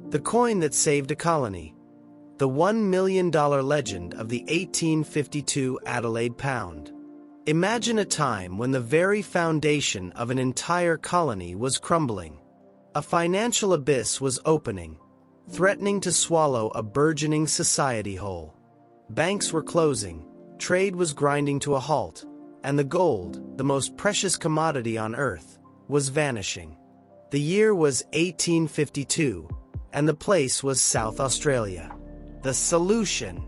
The coin that saved a colony. The $1 million legend of the 1852 Adelaide Pound. Imagine a time when the very foundation of an entire colony was crumbling. A financial abyss was opening, threatening to swallow a burgeoning society whole. Banks were closing, trade was grinding to a halt, and the gold, the most precious commodity on earth, was vanishing. The year was 1852, and the place was South Australia. The solution: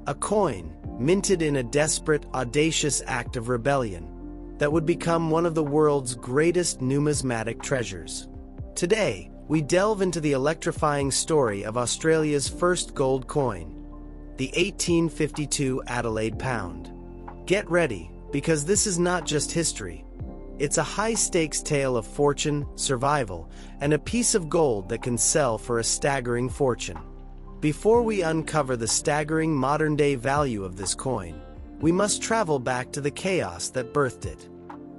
a coin, minted in a desperate, audacious act of rebellion, that would become one of the world's greatest numismatic treasures. Today, we delve into the electrifying story of Australia's first gold coin, the 1852 Adelaide Pound. Get ready, because this is not just history. It's a high-stakes tale of fortune, survival, and a piece of gold that can sell for a staggering fortune. Before we uncover the staggering modern-day value of this coin, we must travel back to the chaos that birthed it.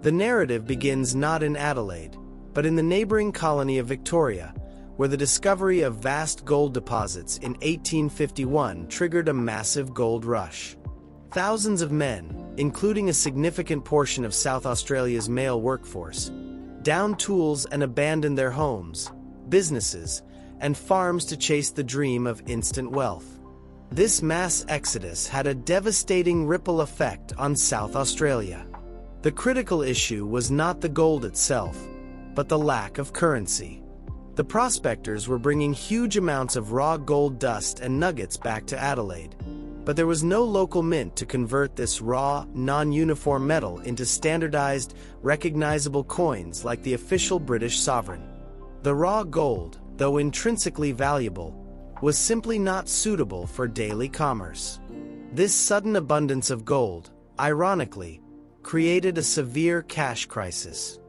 The narrative begins not in Adelaide, but in the neighboring colony of Victoria, where the discovery of vast gold deposits in 1851 triggered a massive gold rush. Thousands of men, including a significant portion of South Australia's male workforce, downed tools and abandoned their homes, businesses, and farms to chase the dream of instant wealth. This mass exodus had a devastating ripple effect on South Australia. The critical issue was not the gold itself, but the lack of currency. The prospectors were bringing huge amounts of raw gold dust and nuggets back to Adelaide, but there was no local mint to convert this raw, non-uniform metal into standardized, recognizable coins like the official British sovereign. The raw gold, though intrinsically valuable, was simply not suitable for daily commerce. This sudden abundance of gold, ironically, created a severe cash crisis.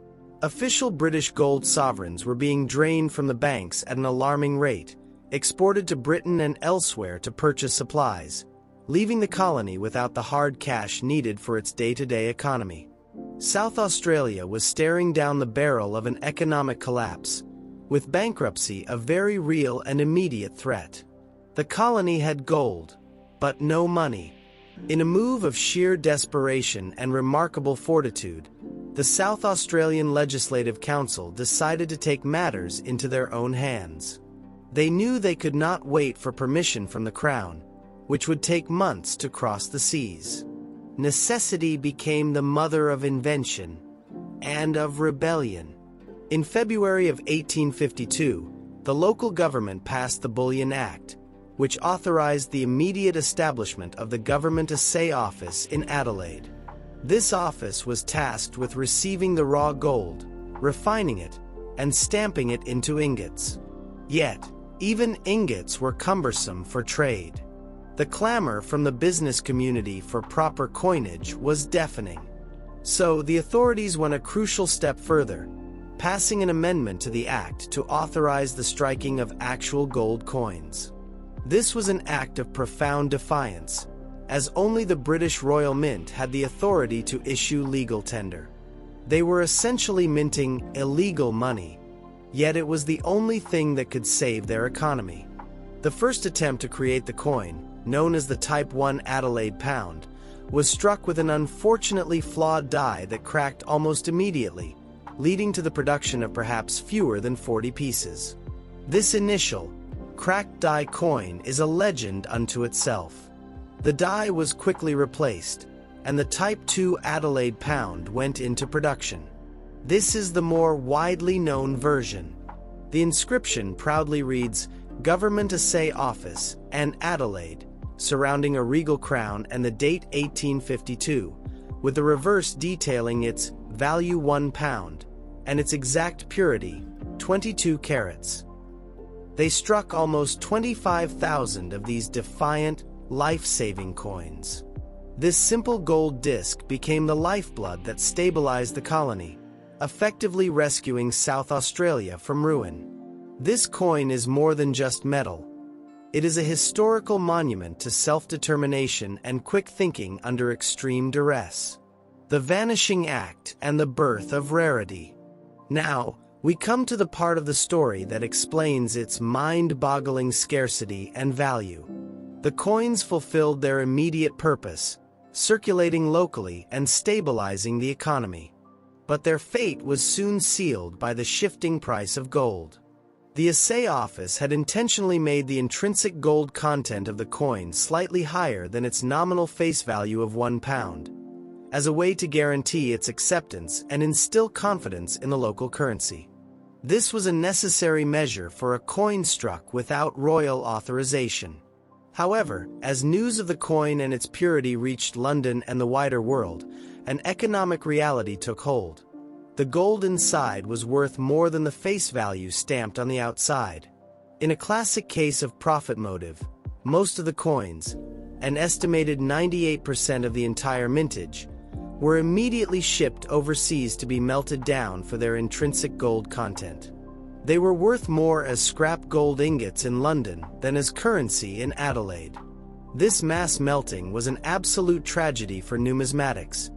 Official British gold sovereigns were being drained from the banks at an alarming rate, exported to Britain and elsewhere to purchase supplies, leaving the colony without the hard cash needed for its day-to-day economy. South Australia was staring down the barrel of an economic collapse, with bankruptcy a very real and immediate threat. The colony had gold, but no money. In a move of sheer desperation and remarkable fortitude, the South Australian Legislative Council decided to take matters into their own hands. They knew they could not wait for permission from the Crown, which would take months to cross the seas. Necessity became the mother of invention and of rebellion. In February of 1852, the local government passed the Bullion Act, which authorized the immediate establishment of the Government Assay Office in Adelaide. This office was tasked with receiving the raw gold, refining it, and stamping it into ingots. Yet, even ingots were cumbersome for trade. The clamor from the business community for proper coinage was deafening. So the authorities went a crucial step further, passing an amendment to the Act to authorize the striking of actual gold coins. This was an act of profound defiance, as only the British Royal Mint had the authority to issue legal tender. They were essentially minting illegal money, yet it was the only thing that could save their economy. The first attempt to create the coin, known as the Type 1 Adelaide Pound, was struck with an unfortunately flawed die that cracked almost immediately, leading to the production of perhaps fewer than 40 pieces. This initial, cracked die coin is a legend unto itself. The die was quickly replaced, and the Type 2 Adelaide Pound went into production. This is the more widely known version. The inscription proudly reads, Government Assay Office, and Adelaide, surrounding a regal crown and the date 1852, with the reverse detailing its value £1 and its exact purity, 22 carats. They struck almost 25,000 of these defiant, life-saving coins. This simple gold disc became the lifeblood that stabilized the colony, effectively rescuing South Australia from ruin. This coin is more than just metal. It is a historical monument to self-determination and quick thinking under extreme duress. The Vanishing Act and the birth of rarity. Now, We come to the part of the story that explains its mind-boggling scarcity and value. The coins fulfilled their immediate purpose, circulating locally and stabilizing the economy. But their fate was soon sealed by the shifting price of gold. The Assay Office had intentionally made the intrinsic gold content of the coin slightly higher than its nominal face value of £1, as a way to guarantee its acceptance and instill confidence in the local currency. This was a necessary measure for a coin struck without royal authorization. However, as news of the coin and its purity reached London and the wider world, an economic reality took hold. The gold inside was worth more than the face value stamped on the outside. In a classic case of profit motive, most of the coins, an estimated 98% of the entire mintage, were immediately shipped overseas to be melted down for their intrinsic gold content. They were worth more as scrap gold ingots in London than as currency in Adelaide. This mass melting was an absolute tragedy for numismatics,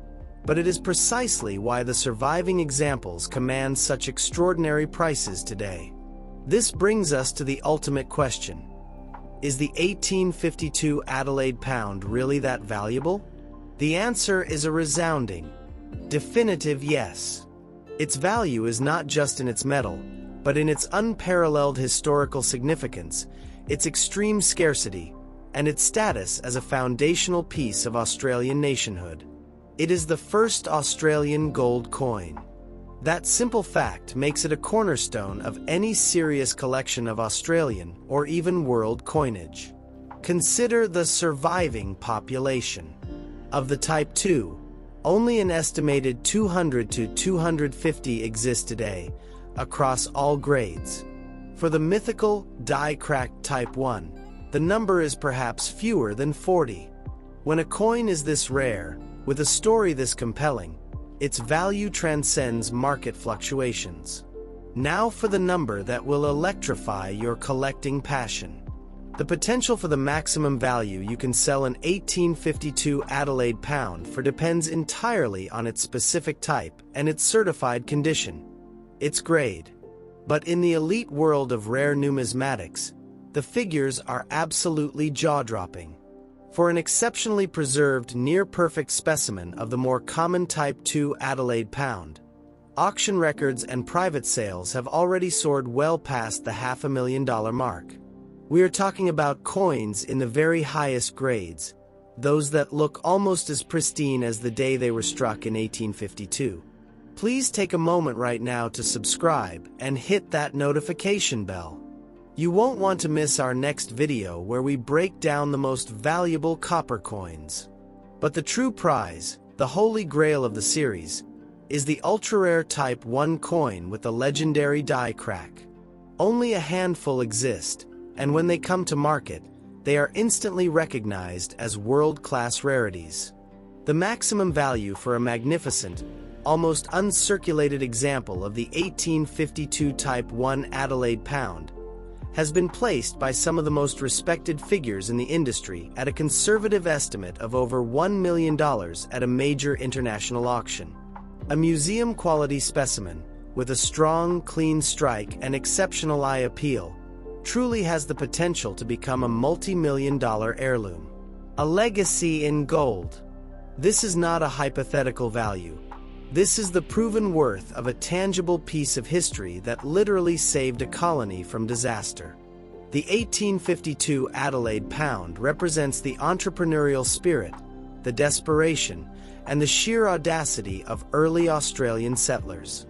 but it is precisely why the surviving examples command such extraordinary prices today. This brings us to the ultimate question. Is the 1852 Adelaide Pound really that valuable? The answer is a resounding, definitive yes. Its value is not just in its metal, but in its unparalleled historical significance, its extreme scarcity, and its status as a foundational piece of Australian nationhood. It is the first Australian gold coin. That simple fact makes it a cornerstone of any serious collection of Australian or even world coinage. Consider the surviving population. Of the Type 2, only an estimated 200 to 250 exist today, across all grades. For the mythical, die-cracked Type 1, the number is perhaps fewer than 40. When a coin is this rare, with a story this compelling, its value transcends market fluctuations. Now for the number that will electrify your collecting passion. The potential for the maximum value you can sell an 1852 Adelaide Pound for depends entirely on its specific type and its certified condition, its grade. But in the elite world of rare numismatics, the figures are absolutely jaw-dropping. For an exceptionally preserved near-perfect specimen of the more common Type 2 Adelaide Pound, auction records and private sales have already soared well past the $500,000 mark. We are talking about coins in the very highest grades, those that look almost as pristine as the day they were struck in 1852. Please take a moment right now to subscribe and hit that notification bell. You won't want to miss our next video where we break down the most valuable copper coins. But the true prize, the holy grail of the series, is the ultra-rare Type 1 coin with the legendary die crack. Only a handful exist, and when they come to market, they are instantly recognized as world-class rarities. The maximum value for a magnificent, almost uncirculated example of the 1852 Type 1 Adelaide Pound has been placed by some of the most respected figures in the industry at a conservative estimate of over $1 million at a major international auction. A museum-quality specimen, with a strong, clean strike and exceptional eye appeal, truly has the potential to become a multi-million-dollar heirloom. A legacy in gold. This is not a hypothetical value. This is the proven worth of a tangible piece of history that literally saved a colony from disaster. The 1852 Adelaide Pound represents the entrepreneurial spirit, the desperation, and the sheer audacity of early Australian settlers.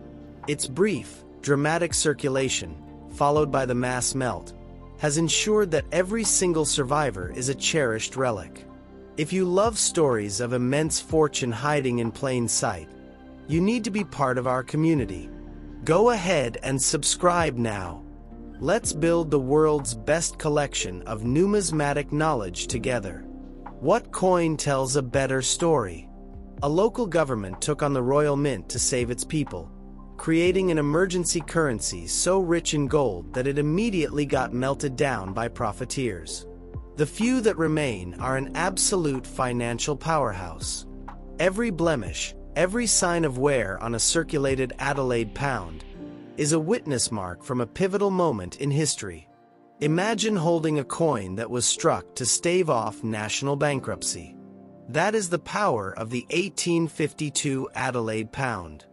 Its brief, dramatic circulation, followed by the mass melt, has ensured that every single survivor is a cherished relic. If you love stories of immense fortune hiding in plain sight, you need to be part of our community. Go ahead and subscribe now. Let's build the world's best collection of numismatic knowledge together. What coin tells a better story? A local government took on the Royal Mint to save its people, creating an emergency currency so rich in gold that it immediately got melted down by profiteers. The few that remain are an absolute financial powerhouse. Every blemish, every sign of wear on a circulated Adelaide Pound is a witness mark from a pivotal moment in history. Imagine holding a coin that was struck to stave off national bankruptcy. That is the power of the 1852 Adelaide Pound.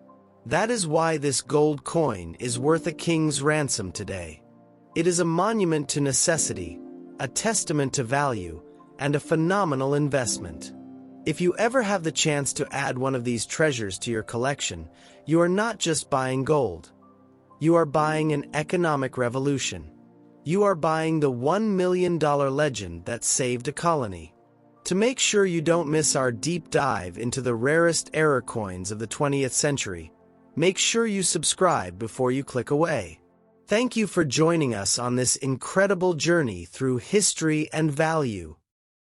That is why this gold coin is worth a king's ransom today. It is a monument to necessity, a testament to value, and a phenomenal investment. If you ever have the chance to add one of these treasures to your collection, you are not just buying gold. You are buying an economic revolution. You are buying the $1 million legend that saved a colony. To make sure you don't miss our deep dive into the rarest error coins of the 20th century, make sure you subscribe before you click away. Thank you for joining us on this incredible journey through history and value.